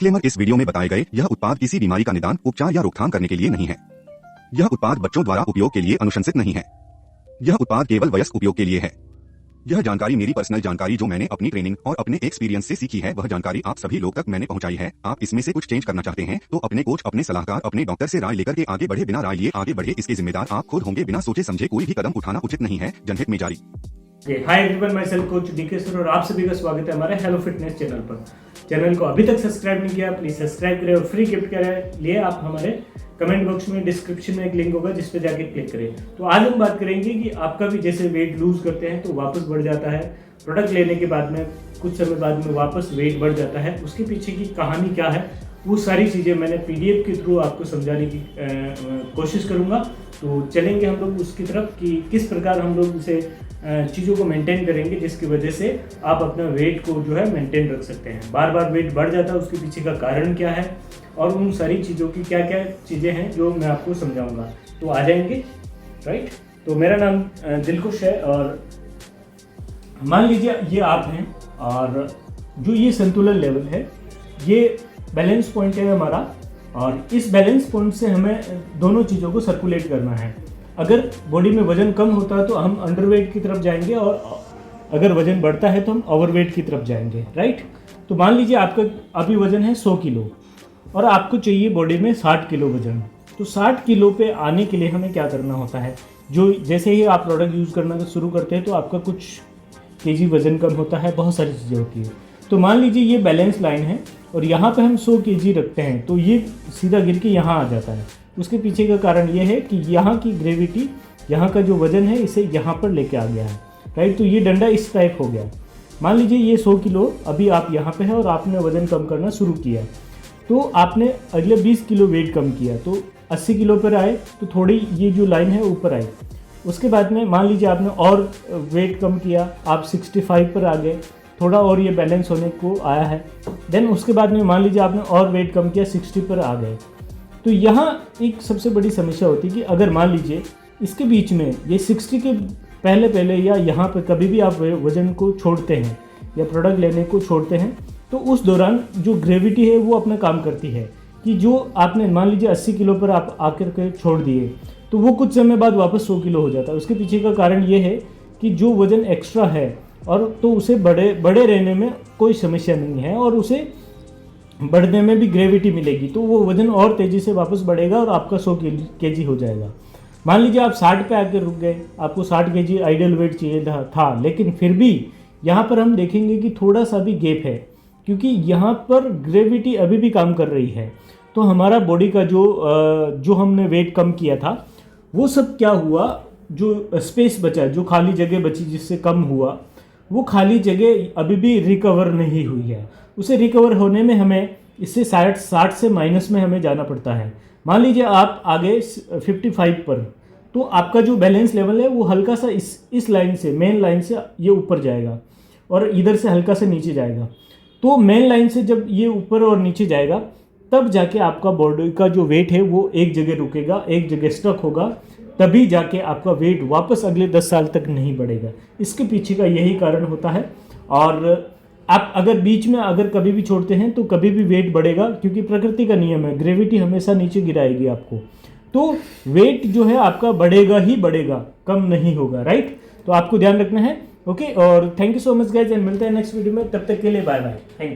Disclaimer, इस video में बताए गए यह उत्पाद किसी बीमारी का निदान, उपचार या रोकथाम करने के लिए नहीं है। यह उत्पाद बच्चों द्वारा उपयोग के लिए अनुशंसित नहीं है। यह उत्पाद केवल वयस्क उपयोग के लिए है। यह जानकारी मेरी पर्सनल जानकारी जो मैंने अपनी ट्रेनिंग और अपने एक्सपीरियंस से सीखी है, वह जानकारी आप सभी लोग तक मैंने पहुंचाई है। आप इसमें से कुछ चेंज करना चाहते हैं तो अपने कोच, अपने सलाहकार, अपने डॉक्टर से राय लेकर के आगे बढ़े। बिना राय लिए आगे बढ़े, इसके जिम्मेदार आप खुद होंगे। बिना सोचे समझे कोई भी कदम उठाना उचित नहीं है। जनहित में जारी। Hi everyone, myself coach DK sir और आप सभी का स्वागत है हमारे हेलो फिटनेस चैनल पर। चैनल को अभी तक सब्सक्राइब नहीं किया, प्लीज सब्सक्राइब करें और फ्री गिफ्ट के लिए आप हमारे कमेंट बॉक्स में डिस्क्रिप्शन में एक लिंक होगा जिस पे जाके क्लिक करें। तो आज हम बात करेंगे कि आपका भी जैसे वेट लूज करते हैं तो वापस बढ़ जाता है, प्रोडक्ट लेने के बाद में कुछ समय बाद में वापस वेट बढ़ जाता है, उसके पीछे की कहानी क्या है, वो सारी चीज़ें मैंने पीडीएफ के थ्रू आपको समझाने की कोशिश करूँगा। तो चलेंगे हम लोग उसकी तरफ कि किस प्रकार हम लोग इसे चीज़ों को मेंटेन करेंगे जिसकी वजह से आप अपना वेट को जो है मेंटेन रख सकते हैं। बार बार वेट बढ़ जाता है, उसके पीछे का कारण क्या है और उन सारी चीज़ों की क्या क्या चीज़ें हैं जो मैं आपको समझाऊंगा। तो आ जाएंगे, राइट। तो मेरा नाम दिलखुश है और मान लीजिए ये आप हैं और जो ये संतुलन लेवल है, ये बैलेंस पॉइंट है हमारा और इस बैलेंस पॉइंट से हमें दोनों चीज़ों को सर्कुलेट करना है। अगर बॉडी में वजन कम होता है तो हम अंडरवेट की तरफ जाएंगे और अगर वजन बढ़ता है तो हम ओवरवेट की तरफ जाएंगे, राइट। तो मान लीजिए आपका अभी वजन है 100 किलो और आपको चाहिए बॉडी में 60 किलो वजन। तो 60 किलो पे आने के लिए हमें क्या करना होता है, जो जैसे ही आप प्रोडक्ट यूज़ करना शुरू करते हैं तो आपका कुछ केजी वजन कम होता है, बहुत सारी चीज़ें होती है। तो मान लीजिए ये बैलेंस लाइन है और यहाँ पे हम 100 केजी रखते हैं तो ये सीधा गिर के यहाँ आ जाता है। उसके पीछे का कारण ये है कि यहाँ की ग्रेविटी, यहाँ का जो वजन है इसे यहाँ पर लेके आ गया है, राइट। तो ये डंडा इस टाइप हो गया। मान लीजिए ये 100 किलो अभी आप यहाँ पे है और आपने वजन कम करना शुरू किया, तो आपने अगले 20 किलो वेट कम किया तो 80 किलो पर आए, तो थोड़ी ये जो लाइन है ऊपर आई। उसके बाद में मान लीजिए आपने और वेट कम किया, आप 65 पर आ गए, थोड़ा और ये बैलेंस होने को आया है। देन उसके बाद में मान लीजिए आपने और वेट कम किया, 60 पर आ गए। तो यहाँ एक सबसे बड़ी समस्या होती है कि अगर मान लीजिए इसके बीच में ये 60 के पहले या यहाँ पर कभी भी आप वजन को छोड़ते हैं या प्रोडक्ट लेने को छोड़ते हैं तो उस दौरान जो ग्रेविटी है वो अपना काम करती है कि जो आपने मान लीजिए 80 किलो पर आप आकर के छोड़ दिए तो वो कुछ समय बाद वापस 100 किलो हो जाता है। उसके पीछे का कारण ये है कि जो वजन एक्स्ट्रा है और तो उसे बड़े रहने में कोई समस्या नहीं है और उसे बढ़ने में भी ग्रेविटी मिलेगी, तो वो वजन और तेज़ी से वापस बढ़ेगा और आपका 100 केजी हो जाएगा। मान लीजिए आप 60 पे आकर रुक गए, आपको 60 केजी आइडियल वेट चाहिए था, लेकिन फिर भी यहाँ पर हम देखेंगे कि थोड़ा सा भी गैप है क्योंकि यहाँ पर ग्रेविटी अभी भी काम कर रही है। तो हमारा बॉडी का जो हमने वेट कम किया था वो सब क्या हुआ, जो स्पेस बचा, जो खाली जगह बची जिससे कम हुआ, वो खाली जगह अभी भी रिकवर नहीं हुई है। उसे रिकवर होने में हमें इससे 60 से माइनस में हमें जाना पड़ता है। मान लीजिए आप आगे 55 पर, तो आपका जो बैलेंस लेवल है वो हल्का सा इस लाइन से, मेन लाइन से ये ऊपर जाएगा और इधर से हल्का से नीचे जाएगा। तो मेन लाइन से जब ये ऊपर और नीचे जाएगा तब जाके आपका बॉडी का जो वेट है वो एक जगह रुकेगा, एक जगह स्टक होगा, तभी जाके आपका वेट वापस अगले 10 साल तक नहीं बढ़ेगा। इसके पीछे का यही कारण होता है। और आप अगर बीच में अगर कभी भी छोड़ते हैं तो कभी भी वेट बढ़ेगा क्योंकि प्रकृति का नियम है, ग्रेविटी हमेशा नीचे गिराएगी आपको। तो वेट जो है आपका बढ़ेगा ही बढ़ेगा, कम नहीं होगा, राइट। तो आपको ध्यान रखना है, ओके। और thank you so much guys and मिलते हैं नेक्स्ट वीडियो में, तब तक के लिए बाय बाय, थैंक यू।